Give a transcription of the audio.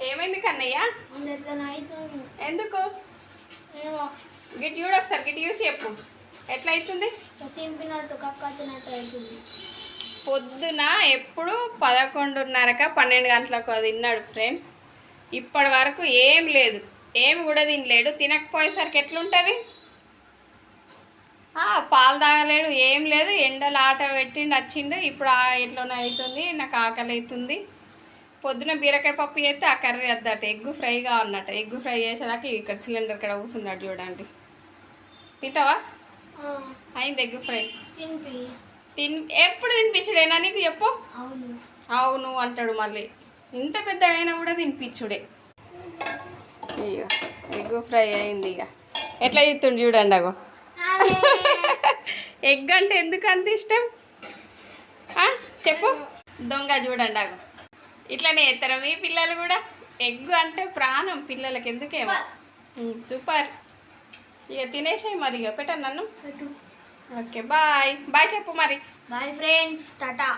ఏమైంది కన్నయ్య? ఎందుకు గిట్ చూడు ఒకసారి, గిట్ చూసి చెప్పు ఎట్లా అవుతుంది. పొద్దున ఎప్పుడు 11:30 12 గంటలకు అది తిన్నాడు ఫ్రెండ్స్. ఇప్పటి వరకు ఏం లేదు, ఏమి కూడా తినలేడు. తినకపోయేసరికి ఎట్లుంటుంది? పాలు తాగలేడు, ఏం లేదు. ఎండలు ఆట పెట్టిండు, వచ్చిండు. ఇప్పుడు ఎట్లనే అవుతుంది, నాకు ఆకలి అవుతుంది. పొద్దున బీరకాయ పప్పు చేస్తే ఆ కర్రీ వద్దట, ఎగ్ ఫ్రైగా ఉన్నట్టు. ఎగ్ ఫ్రై చేసేదాకా ఇక్కడ సిలిండర్ ఇక్కడ కూర్చున్నాడు చూడండి. తింటావా? అయింది ఎగ్ ఫ్రై. ఎప్పుడు తినిపించుడేనా నీకు చెప్పు? అవును అంటాడు మళ్ళీ. ఇంత పెద్ద అయినా కూడా తినిపించుడే. ఇక ఎగ్ ఫ్రై అయింది. ఇక ఎట్లా చేస్తుండు చూడండి. అగో ఎగ్ అంటే ఎందుకు అంత ఇష్టం చెప్పు. దొంగ చూడండి. అగో ఇట్లనే చేస్తారా మీ పిల్లలు కూడా? ఎగ్ అంటే ప్రాణం పిల్లలకి, ఎందుకేమో. సూపర్. ఇక తినేసాయి మరి. ఇక పెట్టండి నన్ను. Okay bye. బాయ్ చెప్పు మరి. Bye friends, Tata.